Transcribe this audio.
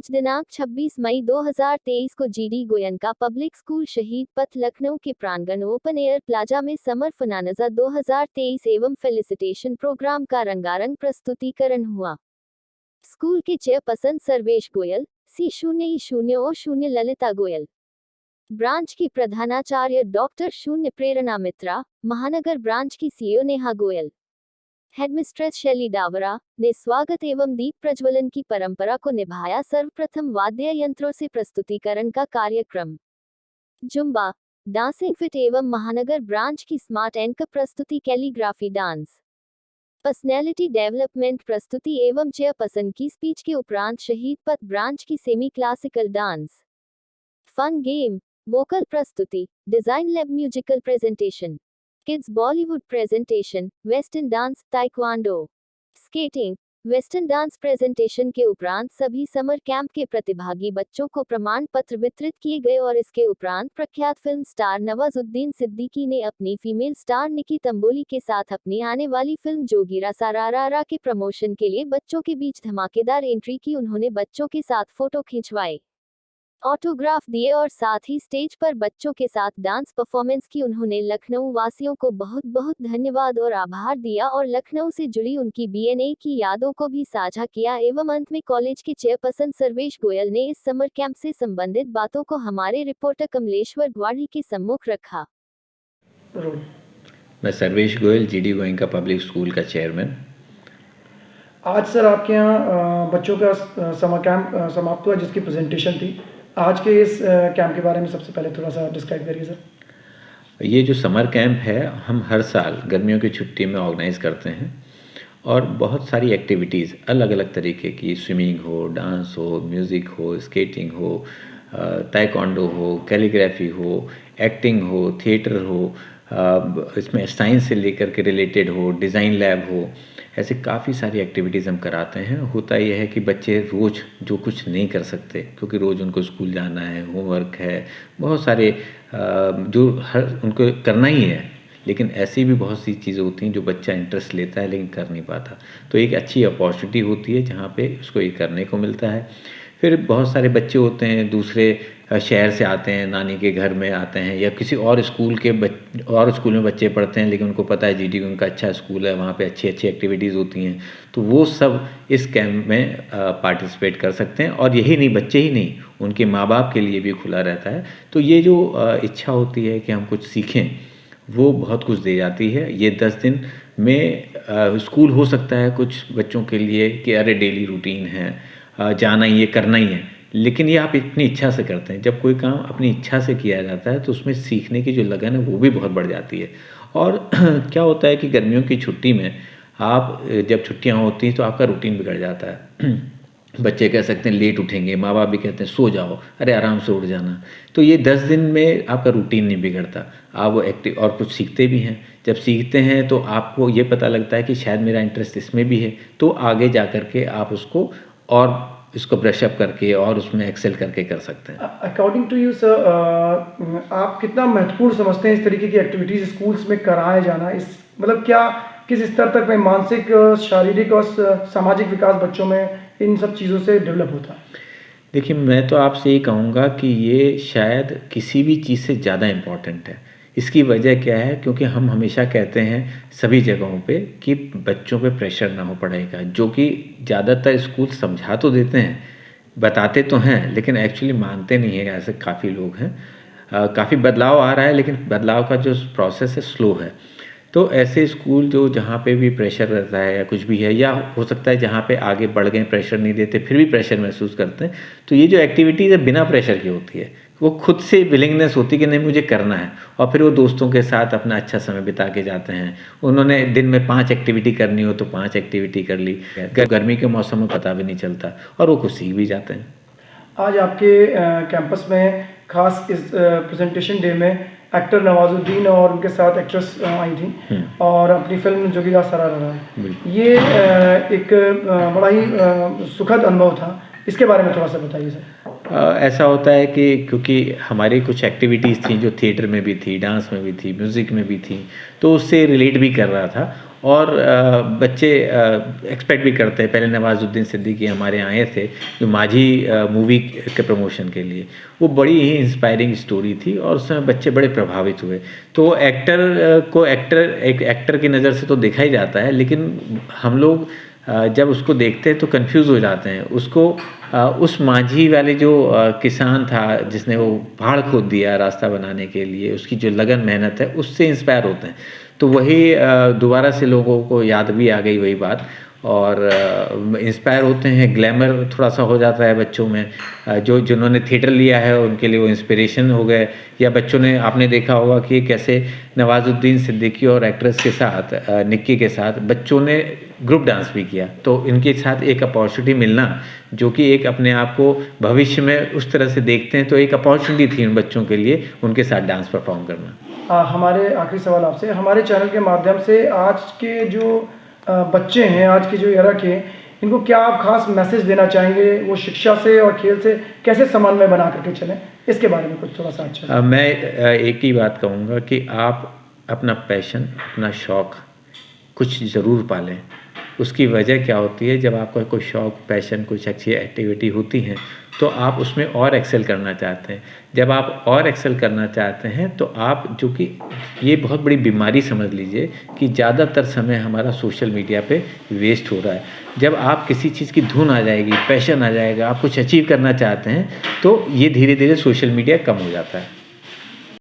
आज दिनांक 26 मई 2023 को जीडी गोयनका पब्लिक स्कूल शहीद पथ लखनऊ के प्रांगण ओपन एयर प्लाजा में समर फनानजा 2023 एवं फेलिसिटेशन प्रोग्राम का रंगारंग प्रस्तुतिकरण हुआ। स्कूल के chairperson Sarvesh Goyal, C0E0 Lalita Goyal, branch की प्रधानाचार्य डॉक्टर शून्य प्रेरणा मित्रा, महानगर ब्रांच की सीईओ नेहा गोयल, हेडमिस्ट्रेस शैली डावरा ने स्वागत एवं दीप प्रज्वलन की परंपरा को निभाया। सर्वप्रथम वाद्य यंत्रों से प्रस्तुतिकरण का कार्यक्रम, जुम्बा, डांसिंग फिट एवं महानगर ब्रांच की स्मार्ट एंकर प्रस्तुति, कैलीग्राफी डांस, पर्सनैलिटी डेवलपमेंट प्रस्तुति एवं चेयरपर्सन की स्पीच के उपरांत शहीद पथ ब्रांच की semi classical dance, fun game, vocal प्रस्तुति, design lab musical presentation, kids Bollywood presentation, western dance, taekwondo, skating, western dance presentation के उपरांत सभी समर कैंप के प्रतिभागी बच्चों को प्रमाण पत्र वितरित किए गए और इसके उपरांत प्रख्यात फिल्म स्टार नवाजुद्दीन सिद्दीकी ने अपनी फीमेल स्टार निकी तंबोली के साथ अपनी आने वाली फिल्म जोगीरा सारारा के प्रमोशन के लिए बच्चों के बीच धमाकेदार एंट्री की। उन्होंने बच्चों के साथ फोटो खिंचवाए, ऑटोग्राफ दिए और साथ ही स्टेज पर बच्चों के साथ डांस परफॉर्मेंस की। उन्होंने लखनऊ वासियों को बहुत बहुत धन्यवाद और आभार दिया और लखनऊ से जुड़ी उनकी बीएनए की यादों को भी साझा किया। एवं अंत में कॉलेज के चेयरपर्सन सर्वेश गोयल ने इस समर कैंप से संबंधित बातों को हमारे रिपोर्टर कमलेश्वर ग्वाड़ी के सम्मुख रखा। मैं Sarvesh Goyal, GD Goenka public school का चेयरमैन। आज सर आपके यहाँ बच्चों का समर कैंप समाप्त हुआ जिसकी प्रेजेंटेशन थी। आज के इस कैंप के बारे में सबसे पहले थोड़ा सा डिस्क्राइब करिए सर। ये जो समर कैंप है हम हर साल गर्मियों की छुट्टी में ऑर्गेनाइज करते हैं और बहुत सारी एक्टिविटीज़ अलग अलग तरीके की, स्विमिंग हो, डांस हो, म्यूज़िक हो, स्केटिंग हो, ताइक्वांडो हो, कैलीग्राफी हो, एक्टिंग हो, थिएटर हो, इसमें साइंस से लेकर के रिलेटेड हो, डिज़ाइन लैब हो, ऐसे काफ़ी सारी एक्टिविटीज़ हम कराते हैं। होता यह है कि बच्चे रोज़ जो कुछ नहीं कर सकते क्योंकि रोज़ उनको स्कूल जाना है, होमवर्क है, बहुत सारे जो हर उनको करना ही है, लेकिन ऐसी भी बहुत सी चीज़ें होती हैं जो बच्चा इंटरेस्ट लेता है लेकिन कर नहीं पाता। तो एक अच्छी अपॉर्चुनिटी होती है जहाँ पे उसको ये करने को मिलता है। फिर बहुत सारे बच्चे होते हैं दूसरे शहर से आते हैं, नानी के घर में आते हैं या किसी और स्कूल में बच्चे पढ़ते हैं, लेकिन उनको पता है जीडी उनका अच्छा स्कूल है, वहाँ पे अच्छी अच्छी एक्टिविटीज़ होती हैं, तो वो सब इस कैंप में पार्टिसिपेट कर सकते हैं। और यही नहीं, बच्चे ही नहीं, उनके माँ बाप के लिए भी खुला रहता है। तो ये जो इच्छा होती है कि हम कुछ सीखें, वो बहुत कुछ दे जाती है। ये 10 दिन में स्कूल हो सकता है कुछ बच्चों के लिए कि अरे डेली रूटीन है, जाना ही है, करना ही है, लेकिन ये आप इतनी इच्छा से करते हैं। जब कोई काम अपनी इच्छा से किया जाता है तो उसमें सीखने की जो लगन है वो भी बहुत बढ़ जाती है। और क्या होता है कि गर्मियों की छुट्टी में आप जब छुट्टियां होती हैं तो आपका रूटीन बिगड़ जाता है। बच्चे कह सकते हैं लेट उठेंगे, माँ बाप भी कहते हैं सो जाओ, अरे आराम से उठ जाना। तो ये 10 दिन में आपका रूटीन नहीं बिगड़ता, आप वो एक्टिव और कुछ सीखते भी हैं। जब सीखते हैं तो आपको ये पता लगता है कि शायद मेरा इंटरेस्ट इसमें भी है, तो आगे जा कर के आप उसको और इसको ब्रशअप करके और उसमें एक्सेल करके कर सकते हैं। अकॉर्डिंग टू यू सर, आप कितना महत्वपूर्ण समझते हैं इस तरीके की एक्टिविटीज़ स्कूल्स में कराया जाना? इस मतलब क्या किस स्तर तक में मानसिक, शारीरिक और सामाजिक विकास बच्चों में इन सब चीज़ों से डेवलप होता है? देखिए, मैं तो आपसे ये कहूँगा कि ये शायद किसी भी चीज़ से ज़्यादा इम्पॉर्टेंट है। इसकी वजह क्या है? क्योंकि हम हमेशा कहते हैं सभी जगहों पे कि बच्चों पे प्रेशर ना हो पढ़ाई का, जो कि ज़्यादातर स्कूल समझा तो देते हैं, बताते तो हैं, लेकिन एक्चुअली मानते नहीं हैं। ऐसे काफ़ी लोग हैं। काफ़ी बदलाव आ रहा है, लेकिन बदलाव का जो प्रोसेस है स्लो है। तो ऐसे स्कूल जो जहाँ पे भी प्रेशर रहता है या कुछ भी है, या हो सकता है जहाँ पे आगे बढ़ गए, प्रेशर नहीं देते फिर भी प्रेशर महसूस करते हैं, तो ये जो एक्टिविटीज़ है बिना प्रेशर की होती है, वो खुद से विलिंगनेस होती है कि नहीं मुझे करना है, और फिर वो दोस्तों के साथ अपना अच्छा समय बिता के जाते हैं। उन्होंने दिन में 5 एक्टिविटी करनी हो तो 5 एक्टिविटी कर ली। गर्मी के मौसम में पता भी नहीं चलता और वो कुछ सीख भी जाते हैं। आज आपके कैंपस में खास इस प्रेजेंटेशन डे में एक्टर नवाजुद्दीन और उनके साथ एक्ट्रेस आई थी और अपनी फिल्म जोगीरा सारारा, ये एक बड़ा ही सुखद अनुभव था। इसके बारे में थोड़ा सा बताइए सर। ऐसा होता है कि क्योंकि हमारी कुछ एक्टिविटीज़ थी जो थिएटर में भी थी, डांस में भी थी, म्यूज़िक में भी थी, तो उससे रिलेट भी कर रहा था और बच्चे एक्सपेक्ट भी करते हैं। पहले नवाजुद्दीन सिद्दीकी हमारे यहाँ आए थे जो माझी मूवी के प्रमोशन के लिए, वो बड़ी ही इंस्पायरिंग स्टोरी थी और उसमें बच्चे बड़े प्रभावित हुए। तो एक्टर को एक एक्टर की नज़र से तो देखा ही जाता है, लेकिन हम लोग जब उसको देखते हैं तो कंफ्यूज हो जाते हैं। उसको उस माझी वाले जो किसान था जिसने वो पहाड़ खोद दिया रास्ता बनाने के लिए, उसकी जो लगन मेहनत है उससे इंस्पायर होते हैं। तो वही दोबारा से लोगों को याद भी आ गई वही बात, और इंस्पायर होते हैं। ग्लैमर थोड़ा सा हो जाता है बच्चों में, जिन्होंने थिएटर लिया है उनके लिए वो इंस्पिरेशन हो गए। या बच्चों ने, आपने देखा होगा कि कैसे नवाजुद्दीन सिद्दीकी और एक्ट्रेस के साथ निक्की के साथ बच्चों ने ग्रुप डांस भी किया। तो इनके साथ एक अपॉर्चुनिटी मिलना, जो कि एक अपने आप को भविष्य में उस तरह से देखते हैं, तो एक अपॉर्चुनिटी थी उन बच्चों के लिए उनके साथ डांस परफॉर्म करना। हमारे आखिरी सवाल आपसे, हमारे चैनल के माध्यम से आज के जो बच्चे हैं, आज की जो एरा के, इनको क्या आप खास मैसेज देना चाहेंगे? वो शिक्षा से और खेल से कैसे समन्वय बना करके चलें, इसके बारे में कुछ थोड़ा सा अच्छा। मैं एक ही बात कहूँगा कि आप अपना पैशन, अपना शौक़ कुछ ज़रूर पालें। उसकी वजह क्या होती है, जब आपका कोई शौक़, पैशन, कुछ अच्छी एक्टिविटी होती हैं तो आप उसमें और एक्सेल करना चाहते हैं। जब आप और एक्सेल करना चाहते हैं तो आप, जो कि ये बहुत बड़ी बीमारी समझ लीजिए कि ज़्यादातर समय हमारा सोशल मीडिया पे वेस्ट हो रहा है। जब आप किसी चीज़ की धुन आ जाएगी, पैशन आ जाएगा, आप कुछ अचीव करना चाहते हैं, तो ये धीरे धीरे सोशल मीडिया कम हो जाता है।